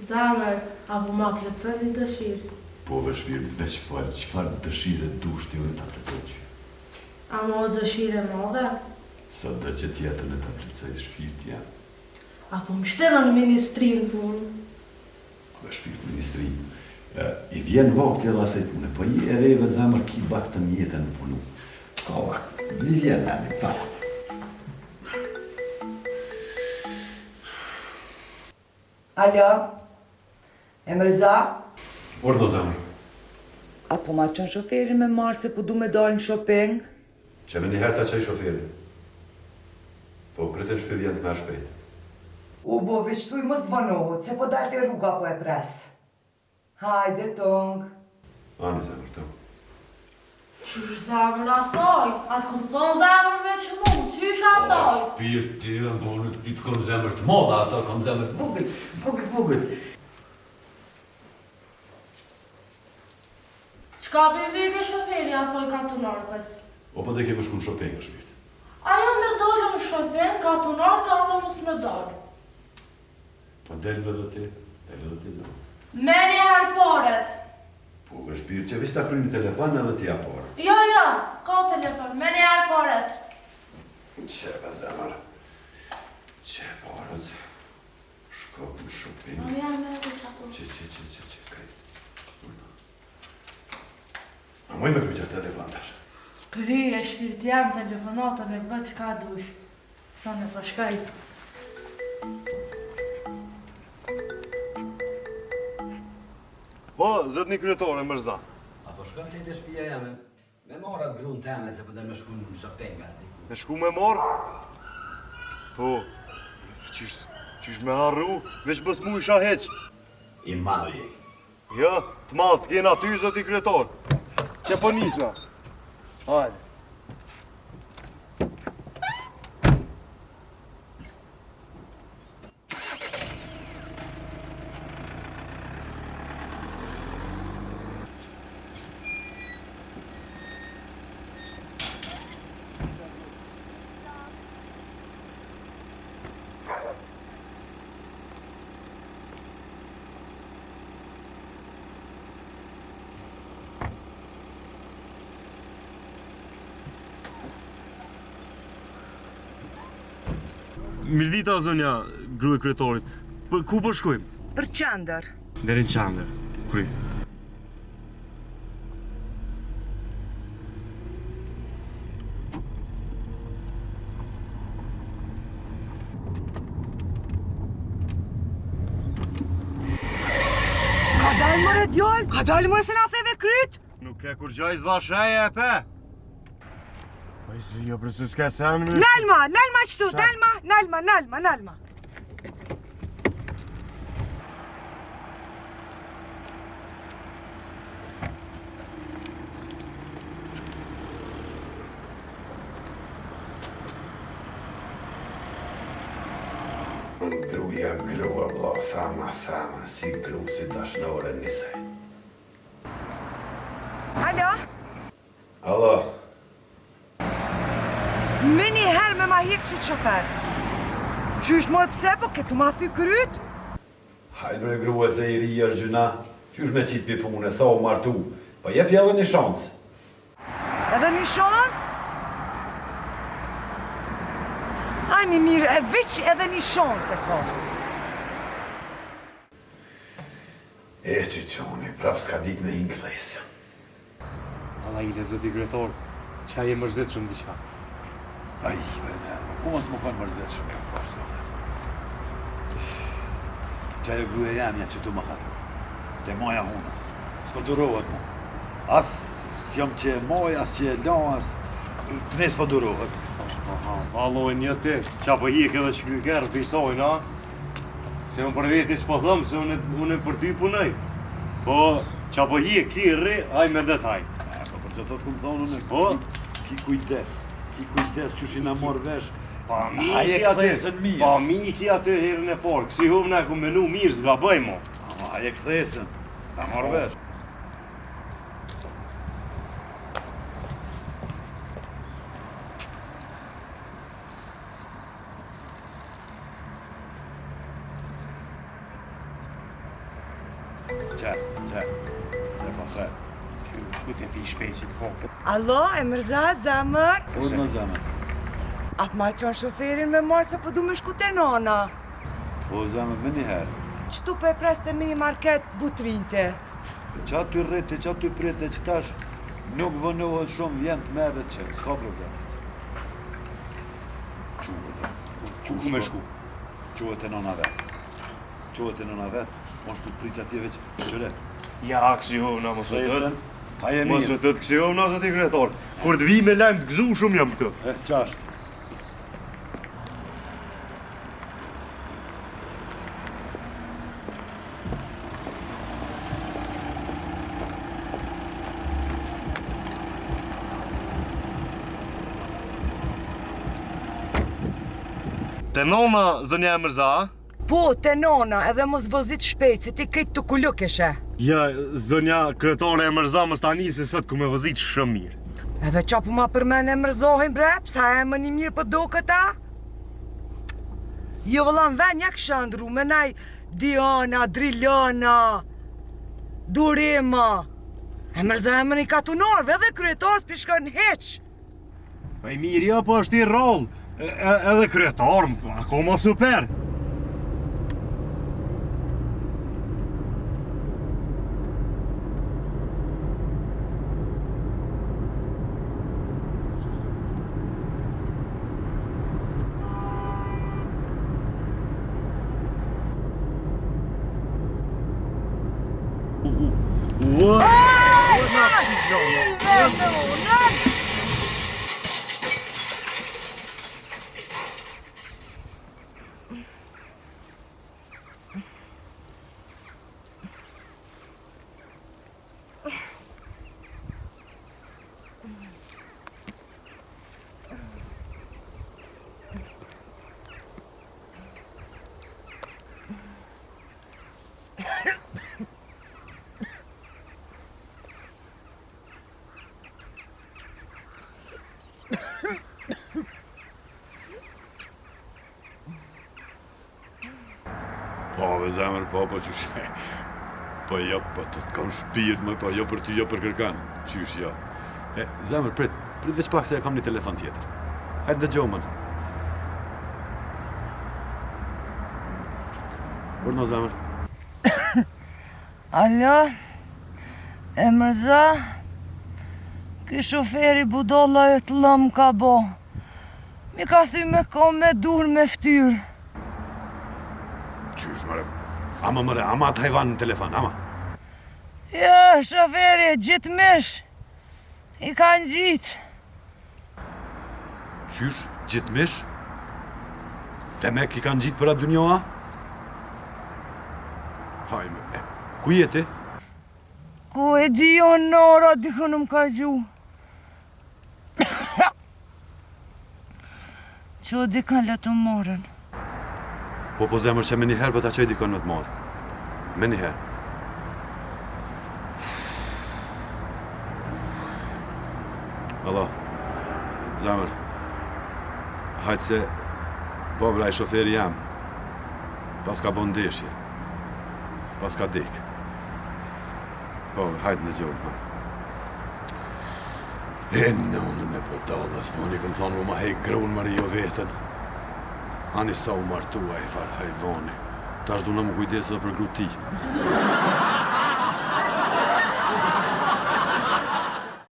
Zemër, apo ma plëcën një dëshirë. Po vëshpirt veç falë, qëfar dëshire dush të unë të plëcoj? A mo dëshire madhe? Sa dhe që tjetën e të plëcoj shpirt jam. Apo më shtenën ministrinë punë? Vëshpirt ministrinë. I vjen vakti edhe asaj pune, po i e rejve zemër ki bakë të mjetën në punu. Ka vakë, vjen e një fara. Alo, e mërza? Ordo zemër. Apo ma qënë shoferi me marë se po du me dalë në shopping? Që me njëherë ta qaj shoferi. Po kreten shpe vjen të merë shpejt. U bo, veçtuj mos të vënohët, se po dajte rruga po e pres. Hajde, tong. Ani zemër, të. Qysh zemër asaj? Atë kom thonë zemër veç mund, qysh asaj? Shpirt ti e mbonët, ti të kom zemër të modha, ata kom zemër të vogël. Qka për vike shoferi asaj katunarkës? O po dhe keme shku në shopping në shpirt. Ajo me dollë në shopping, katunarka anë mos me dollë. Po delve dhe ti zemër. Me një herporet. Po me shpirt që veç ta kryni telefon edhe ti apore. Jo, s'ka telefon, me një herporet. Qeve zemër. Qeparët. Shkop në shopping. Në janë me dhe qato. Që, krejt. A moj me kryqër telefon tash. Kry e shpirt jam telefonatën e bëtë që ka dush. Sa në fashkaj. Po, zëtni kryetore, mërza. Apo shkëm të të shpia jame, me morat grunë teme se përdër me shku në shopping me asdi. Me shku me morë? Po, qysh me harru, veç bës mu isha heq. I madhë jek. Jo, të malë, të kena ty, zëti kryetore. Që po nisna. Hajde. Mirdita, zonja, grue kryetorit. Ku po shkojmë? Për qandër. Deri në qandër. Kry. Ka dalë mëre djallë? Ka dalë mëre se na theve kryt? Nuk e kur gjaj zda sheje e pe. Po i si jo për së s'ka sen me... Nalma qëtu, nalma. Gruja, vla, fama, si gru, si dashnore nisaj. Alo? Alo, Me një herë me ma hirë që të shofer. Qysh morë pse, po këtu ma thy kryt? hajde bre grua se i ri është gjuna. Qysh me qitë pi pune, sa u martu. Po jep edhe një shancë. Edhe një shancë? Ani mirë, e veç edhe një shancë e ka. E që qoni, prap s'ka dit me hinë klesja. Alla i le zëti kryetor, qa je mërzit shumë diqa. Aj, bërë, ku mos më konë mërzit shumë kam kërështë. Qa e gruja jamja që tu më hatë, te moja hunës, s'po durohet mu. As jam që e moj, as që e la, as... Ne s'po durohet. Alloj një ti, qa po hik edhe që kërë për isojnë, a? Se më për veti që po thëmë, se unë për ty punoj. Po, qa po hik, ki rri, aj me det haj. Po për që të të këmë thonë unë, Po? ki kujdes që shi na morë vesh. Pa mi Aje ki aty, kthesën mirë. pa mi ki aty herën e forë, kësi huvë na ku menu mirë, s'ga bëj mo. Aje kthesën, ta morë vesh. Qa, pa thret. Ku të pi shpejsit kopë? Allo, e mërza, zemër? Unë më zemër. Atë ma qënë shoferin me marë se po du me shku të nana. Po zemër, me njëherë. Qëtu pe pres të mini market butrinte. Qa ty rriti, qa ty prite, që tash nuk vënohet shumë, vjen të merret që, s'ka problem. Ku me shku? Quhet e nona vetë. Quhet e nona vetë, mos të prica tje veç qëre. Ja, Aksiona, mos e tëtë. Haje Mos e mirë. tëtë Aksiona, zë t'i kretar. Kur të vi me lajmë të gëzu shumë jam këtë. Qashtë. Te nona, zënja e mërza? Po, të nana, edhe mos vozit shpejt, se ti këtë të kullukeshe. Ja, zënja kretare e mërza më stani se sot ku me vëzit shumë mirë. Edhe qa po ma përmen e mërzohin bre, sa e më një mirë për do këta? Jo vëllan venja këshandru, me naj Diana, Drilana, Durema. E mërza e më një katunarve edhe kryetarës pishkën heq. Pa i mirë, ja, po është i rollë. Edhe kretar, akoma super. Po, ve zemër, po qysh. Po jo, po të kam shpirt, më, po jo për ty, jo për kërkan. Qysh, jo. Zemër, prit veç pak se e kam një telefon tjetër. Hajtë ndëgjohë, më të. Urno, zemër. Alo, e mërza, ky shoferi budolla e të lëm ka bo. Mi ka thy me kom me dur me ftyrë. Qysh, mëre, ama të hajvan në telefon, ama. Ja, shoferi, gjitë mish, i kanë gjitë. Qysh, gjitë mish? Te me ki kanë gjitë për atë dynjoha? Hajme, ku jeti? Ku e di o nora, dikën më ka gju. Që dikën le të morën. Po zemër që me njëherë për ta qoj dikon me të marë. Me njëherë. Alo, zemër, hajtë se po vraj shoferi jam, pas ka bon ndeshje, pas ka dek. Po, hajtë në gjohë. E nënën e po dalës, po një këmë thonë mu ma hej grunë më rijo vetën. Ani sa u martua e farë hajvoni. Ta shdu në më kujdesë dhe për gru ti.